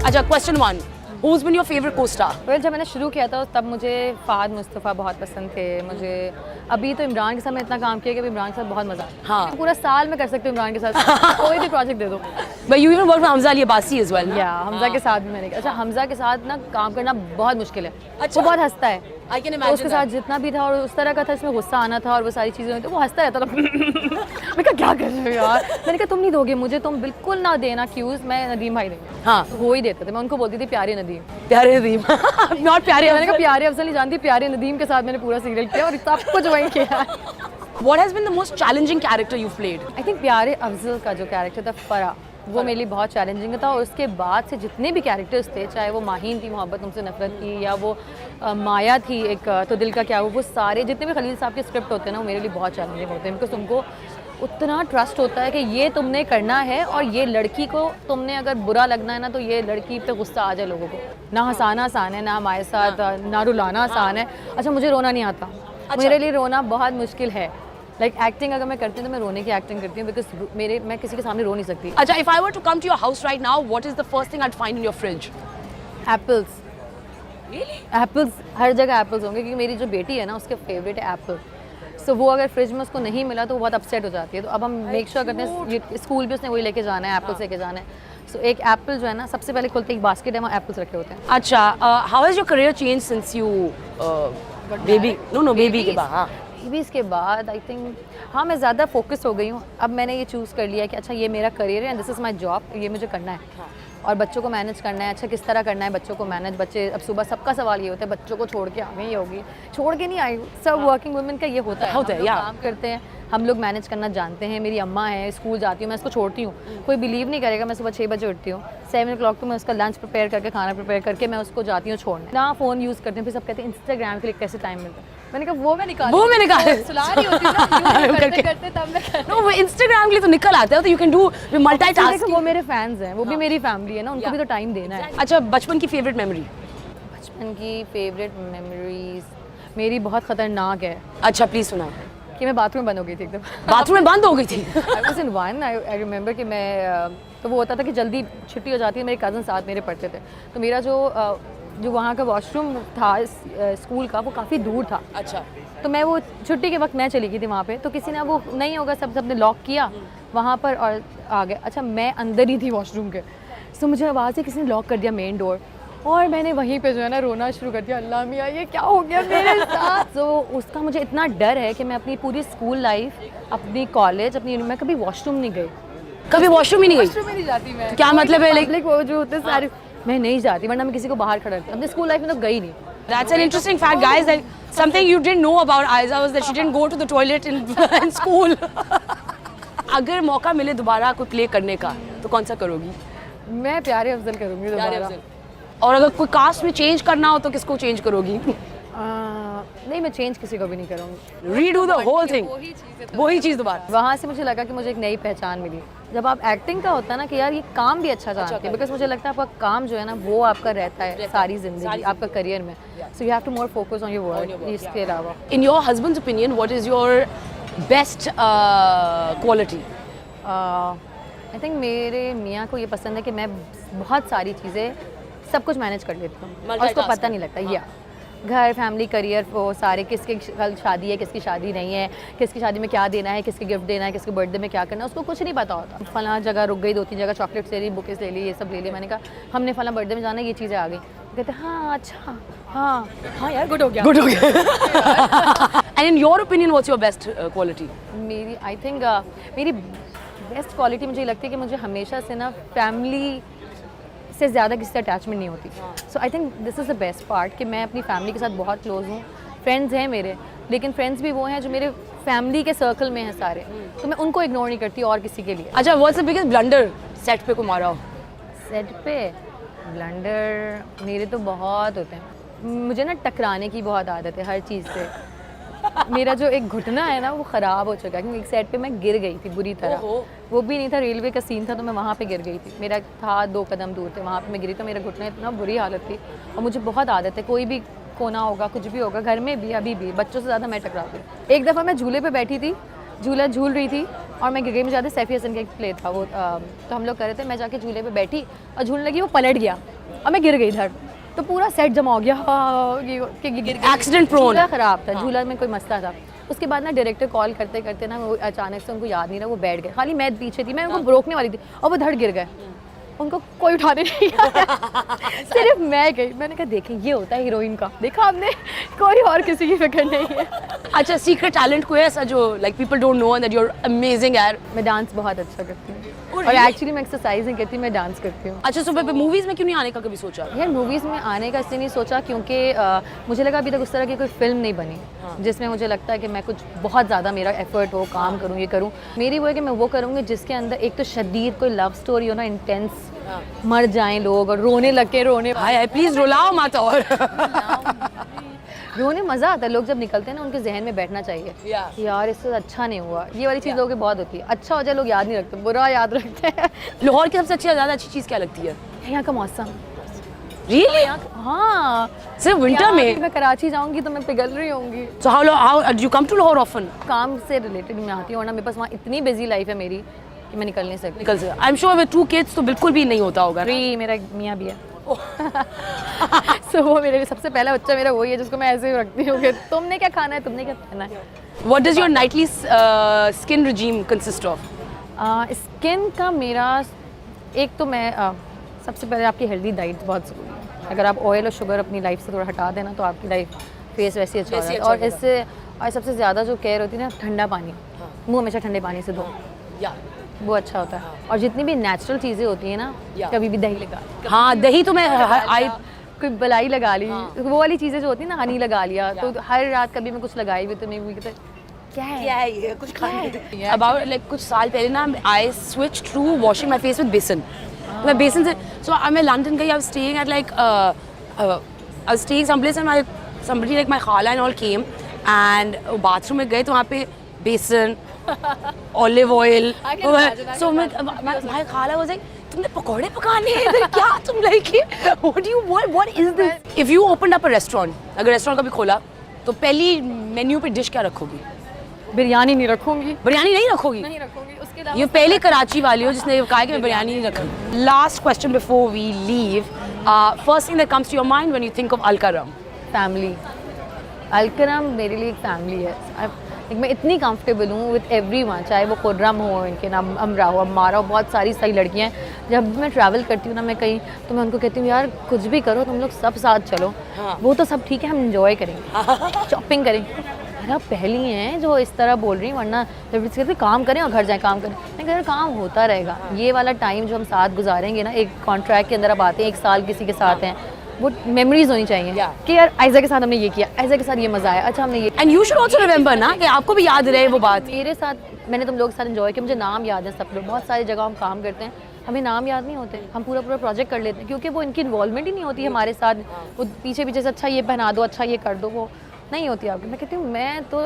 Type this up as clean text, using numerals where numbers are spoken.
अच्छा, question 1, who's been your favorite co-star? Well जब मैंने शुरू किया था तब मुझे फ़ाद मुस्तफ़ा बहुत पसंद थे। मुझे अभी तो इमरान के साथ मैं इतना काम किया कि अभी इमरान के साथ बहुत मज़ा आता है। हाँ। पूरा साल मैं कर सकती हूँ इमरान के साथ कोई भी प्रोजेक्ट दे दो। But you even worked with Hamza Ali Abbasi as well. या हमजा के साथ भी मैंने किया। अच्छा, हमजा के साथ ना काम करना बहुत मुश्किल है। अच्छा। वो बहुत हंसता है। I can तो imagine उसके साथ जितना भी था और उस तरह का था, इसमें गुस्सा आना था और वो सारी चीज़ें हुई तो वो हंसता रहता था। मैं कहा क्या कर रहे हो यार। मैंने कहा तुम नहीं दोगे मुझे, तुम बिल्कुल ना देना क्यूज़, मैं नदीम भाई देंगे। हाँ। तो वो ही देते थे। मैं उनको बोलती थी प्यारे नदीम। प्यारे नदीम नॉट प्यारे मैंने कहा प्यारे अफजल नहीं जानती, प्यारे नदीम के साथ मैंने पूरा सीरियल किया और सब कुछ वही किया। What has been the most challenging character you've played? I think प्यारे अफजल का जो कैरेक्टर था फरा, वो मेरे लिए बहुत चैलेंजिंग था। और उसके बाद से जितने भी कैरेक्टर्स थे, चाहे वो माहीन थी मोहब्बत तुमसे नफरत की, या वो माया थी एक तो दिल का क्या, वो सारे जितने भी खलील साहब के स्क्रिप्ट होते हैं ना, वो मेरे लिए बहुत चैलेंजिंग होते हैं। बिकॉज तुमको उतना ट्रस्ट होता है कि ये तुमने करना है और ये लड़की को तुमने अगर बुरा लगना है ना, तो ये लड़की पे गुस्सा आ जाए लोगों को। ना हंसाना आसान है, ना हमारे साथ ना रुलाना आसान है। अच्छा, मुझे रोना नहीं आता। मेरे लिए रोना बहुत मुश्किल है। लाइक एक्टिंग अगर मैं करती हूँ तो मैं रोने की एक्टिंग करती हूँ, बिकॉज मैं किसी के सामने रो नहीं सकती। अच्छा, if I were to come to your house right now, what is the first thing I'd find in your fridge? Apples. Really? Apples, हर जगह एप्पल्स होंगे क्योंकि मेरी जो बेटी है ना, उसके फेवरेट है एप्पल। सो वो अगर फ्रिज में उसको नहीं मिला तो वो बहुत अपसेट हो जाती है। तो अब हम मेक श्योर करते हैं, स्कूल भी उसने वही लेके जाना है, एप्पल्स लेके जाना है। सो एक एप्पल जो है ना, सबसे पहले खोलते एक बास्केट है, वहाँ एप्पल्स रखे होते हैं। अच्छा, how has your career changed since you baby? No, baby के बाद। हाँ। बेबीज़ के बाद आई थिंक हाँ, मैं ज़्यादा फोकस हो गई हूँ। अब मैंने ये चूज़ कर लिया कि अच्छा ये मेरा करियर है and this is my job, ये मुझे करना है। और बच्चों को मैनेज करना है। अच्छा, किस तरह करना है बच्चों को मैनेज। बच्चे अब सुबह सबका सवाल ये होता है, बच्चों को छोड़ के आ गई होगी, छोड़ के नहीं आई। सब वर्किंग वुमेन का ये होता है। हम लोग काम करते हैं, हम लोग मैनेज करना जानते हैं। मेरी अम्मा है, स्कूल जाती हूँ, मैं इसको छोड़ती हूँ, कोई बिलीव नहीं करेगा। मैं सुबह 6 बजे उठती हूँ, 7 o'clock तो मैं उसका लंच प्रिपेयर करके, खाना प्रिपेयर करके मैं उसको जाती हूँ छोड़ने। ना फ़ोन यूज़ करते हैं। फिर सब कहते हैं इंस्टाग्राम के लिए कैसे टाइम मिलता है। मैंने कहा वो मैं निकाल सुला रही होती हूँ ना, करते तब मैं नो, वो इंस्टाग्राम के लिए तो निकल आता है, तो यू कैन डू मल्टीटास्किंग। वो मेरे फैंस हैं, वो भी मेरी फैमिली है ना, उनको भी तो टाइम देना है। अच्छा, बचपन की फेवरेट मेमोरी? बचपन की फेवरेट मेमोरीज मेरी बहुत ख़तरनाक है। अच्छा, प्लीज सुना। कि मैं बाथरूम बंद हो गई थी एकदम। बाथरूम में बंद हो गई थी? I was in one, I remember कि मैं तो वो होता था कि जल्दी छुट्टी हो जाती है, मेरे कज़न साथ मेरे पढ़ते थे, तो मेरा जो वहाँ का वॉशरूम था स्कूल का, वो काफ़ी दूर था। अच्छा। तो मैं वो छुट्टी के वक्त मैं चली गई थी वहाँ पे, तो किसी ने वो नहीं होगा, सबने लॉक किया वहाँ पर और आ गए। अच्छा, मैं अंदर ही थी वॉशरूम के, तो मुझे आवाज़ से किसी ने लॉक कर दिया मेन डोर, और मैंने वहीं पे जो है ना रोना शुरू कर दिया, अल्लाह मियाँ ये क्या हो गया मेरे साथ। तो उसका मुझे इतना डर है कि मैं अपनी पूरी स्कूल लाइफ, अपनी कॉलेज, अपनी मैं कभी वॉशरूम नहीं गई। कभी वॉशरूम ही नहीं गई? वॉशरूम में नहीं जाती मैं। क्या मतलब है? लाइक वो जो होते सारे मैं नहीं जाती, वरना मैं किसी को बाहर खड़ा करती। अपनी स्कूल लाइफ में तो गई नहीं। That's an interesting fact, guys. That something you didn't know about Aiza was that she didn't go to the toilet in school. अगर मौका मिले दोबारा कोई प्ले करने का, तो कौन सा करोगी? मैं प्यारे अफजल करूँगी दोबारा। और अगर कोई कास्ट में चेंज करना हो तो किसको चेंज करोगी? नहीं, मैं चेंज किसी को भी नहीं करूँगी। रीडू द होल थिंग, वही चीज़ दोबारा। वहाँ से मुझे लगा कि मुझे एक नई पहचान मिली। जब आप एक्टिंग का होता है ना कि यार ये काम भी अच्छा जानते हैं, बिकॉज मुझे लगता है आपका काम जो है ना वो आपका रहता है सारी ज़िंदगी, आपका करियर में। So you have to more focus on your work. इसके अलावा in your husband's opinion what is your best quality? I think मेरे मियाँ को ये पसंद है कि मैं बहुत सारी चीज़ें सब कुछ मैनेज कर लेती हूँ और उसको पता नहीं लगता। या घर, फैमिली, करियर, वो सारे, किसके कल शादी है, किसकी शादी नहीं है, किसकी शादी में क्या देना है, किसके गिफ्ट देना है, किसके बर्थडे में क्या करना है, उसको कुछ नहीं पता होता। फलां जगह रुक गई, 2-3 जगह चॉकलेट्स ले ली, बुकेस ले ली, ये सब ले लिया। मैंने कहा हमने फलां बर्थडे में जाना है, ये चीज़ें आ गई। कहते हाँ अच्छा हाँ यार, गुड हो गया, गुड हो गया। And in your opinion what's your best quality? मेरी आई थिंक मेरी बेस्ट क्वालिटी मुझे लगती है कि मुझे हमेशा से ना फैमिली से ज़्यादा किसी से अटैचमेंट नहीं होती। So I think this is the best part कि मैं अपनी फैमिली के साथ बहुत क्लोज हूँ। फ्रेंड्स हैं मेरे, लेकिन फ्रेंड्स भी वो हैं जो मेरे फैमिली के सर्कल में हैं सारे, तो मैं उनको इग्नोर नहीं करती और किसी के लिए। अच्छा, what's the biggest blunder set पे को मारा हो? सेट पे ब्लंडर मेरे तो बहुत होते हैं। मुझे ना टकराने की बहुत आदत है हर चीज़ से। मेरा जो एक घुटना है ना वो ख़राब हो चुका है, क्योंकि एक सेट पे मैं गिर गई थी बुरी तरह। वो भी नहीं था, रेलवे का सीन था, तो मैं वहाँ पे गिर गई थी। मेरा था 2 कदम दूर थे, वहाँ पे मैं गिरी, तो मेरा घुटना इतना बुरी हालत थी। और मुझे बहुत आदत है, कोई भी कोना होगा, कुछ भी होगा, घर में भी, अभी भी, बच्चों से ज़्यादा मैं टकराती हूँ। एक दफ़ा मैं झूले पे बैठी थी, झूला झूल रही थी और मैं गिर गई। मुझे याद है सैफी हसन का एक प्ले था वो, तो हम लोग कर रहे थे, मैं जाके झूले पे बैठी और झूलने लगी, वो पलट गया और मैं गिर गई इधर, तो पूरा सेट जमा हो गया, एक्सीडेंट प्रोन। झूला ख़राब था, झूला में कोई मसला था। उसके बाद ना डायरेक्टर कॉल करते करते ना वो अचानक से उनको याद नहीं रहा, वो बैठ गए, खाली मैं पीछे थी, मैं उनको रोकने वाली थी और वो धड़ गिर गए, उनको कोई उठाने नहीं आया सिर्फ मैं गई। मैंने कहा देखें ये होता है हीरोइन का, देखा आपने, कोई और किसी की फिक्र नहीं है। अच्छा, सीक्रेट टैलेंट कोई ऐसा जो like people don't know and that you are amazing at? मैं डांस बहुत अच्छा करती हूँ और really? एक्चुअली मैं एक्सरसाइज नहीं करती, मैं डांस करती हूँ। अच्छा, सो मूवीज में क्यों नहीं आने का कभी सोचा? यार मूवीज़ में आने का इसलिए नहीं सोचा क्योंकि मुझे लगा अभी तक उस तरह की कोई फिल्म नहीं बनी जिसमें मुझे लगता है कि मैं कुछ बहुत ज़्यादा मेरा एफर्ट हो, काम करूँ, ये करूँ। मेरी वो है कि मैं वो करूँगी जिसके अंदर एक तो शदीद कोई लव स्टोरी हो ना, इंटेंस, मर जाएं लोग और रोने लगे, रोने हाय प्लीज रुलाओ मत। और रोने मज़ा आता है, लोग जब निकलते हैं ना उनके जहन में बैठना चाहिए कि यार इससे अच्छा नहीं हुआ, ये वाली चीज़ लोगों की बहुत होती है। अच्छा हो जाए लोग याद नहीं रखते, बुरा याद रखते हैं। लाहौर की सबसे ज़्यादा अच्छी चीज़ क्या लगती है? यहाँ का मौसम। रियली? हाँ, सिर्फ विंटर में? मैं कराची जाऊंगी तो मैं पिघल रही होंगी। So how do you come to Lahore often? काम से रिलेटेड मैं आती हूँ, वरना मेरे पास वहाँ इतनी बिजी लाइफ है मेरी कि मैं निकल नहीं सकती। निकल से I am sure with 2 kids तो बिल्कुल भी नहीं होता होगा। फ्री मेरा एक मियाँ भी है सो वो मेरे लिए सबसे पहला बच्चा मेरा वही है जिसको मैं ऐसे ही रखती हूँ कि तुमने क्या खाना है, तुमने क्या पहना है। What does your nightly skin regime consist of? Skin का मेरा एक तो मैं सबसे पहले आपकी हेल्दी डाइट बहुत ज़रूरी है। अगर आप ऑयल और शुगर अपनी लाइफ से थोड़ा हटा देना तो आपकी लाइफ फेस वैसे अच्छा हो जाता है। और इससे और सबसे ज़्यादा जो केयर होती है ना, ठंडा पानी, मुँह हमेशा ठंडे पानी से धो, वो अच्छा होता है। और जितनी भी नेचुरल चीज़ें होती हैं ना, कभी भी दही लगा, हाँ दही तो मैं कोई बलाई लगा ली, वो वाली चीज़ें जो होती है ना, हनी लगा लिया, तो हर रात कभी मैं कुछ लगाई भी तो नहीं हुई, क्या है ये कुछ खाने अबाउट लाइक कुछ साल पहले ना I switch to washing my face with besan. मैं बेसन से सो मैं लंदन गई, I was staying at like I was staying some place and my somebody like my khala and all came and bathroom में गए तो वहाँ पे बेसन, ऑलिव ऑयल, सो मैं भाई खाला वाज लाइक तुमने पकौड़े पकाने हैं इधर क्या तुम like what do you what is this? If you opened up a restaurant, अगर रेस्टोरेंट कभी खोला तो पहली मेन्यू पे डिश क्या रखोगी? बिरयानी नहीं रखूंगी। बिरयानी नहीं रखोगी? नहीं रखूंगी। उसके अलावा ये पहली कराची वाली हो जिसने कहा कि मैं बिरयानी नहीं रखूंगी। Last question before we leave, first thing that comes to your mind when you think of Alkaram? Family. Alkaram मेरे लिए एक फैमिली है। मैं इतनी कंफर्टेबल हूँ विद एवरीवन, चाहे वो खुर्रम हो, इनके नाम अमरा हो, अम्मारा हो, बहुत सारी सही लड़कियाँ हैं। जब मैं ट्रैवल करती हूँ ना मैं कहीं, तो मैं उनको कहती हूँ यार कुछ भी करो तुम लोग सब साथ चलो। वो तो सब ठीक है, हम इंजॉय करेंगे, शॉपिंग करेंगे। मेरा पहली हैं जो इस तरह बोल रही, वरना जब कहते काम करें और घर जाएं काम करें, मैं कह रहा काम होता रहेगा। ये वाला टाइम जो हम साथ गुजारेंगे ना, एक कॉन्ट्रैक्ट के अंदर आप आते हैं, 1 साल किसी के साथ हैं, वो मेमोरीज होनी चाहिए कि यार आयजा के साथ हमने ये किया, आयजा के साथ ये मजा आया, अच्छा हमने ये। And you should also remember ना कि आपको भी याद रहे वो बात। मेरे साथ मैंने तुम लोगों के साथ एंजॉय किया, मुझे नाम याद है सब लोग। बहुत सारी जगह हम काम करते हैं, हमें नाम याद नहीं होते, हम पूरा प्रोजेक्ट कर लेते हैं क्योंकि वो इनकी इन्वॉल्वमेंट ही नहीं होती हमारे साथ। वो पीछे पीछे से अच्छा ये पहना दो, अच्छा ये कर दो, वो नहीं होती आपकी। मैं कहती हूँ मैं तो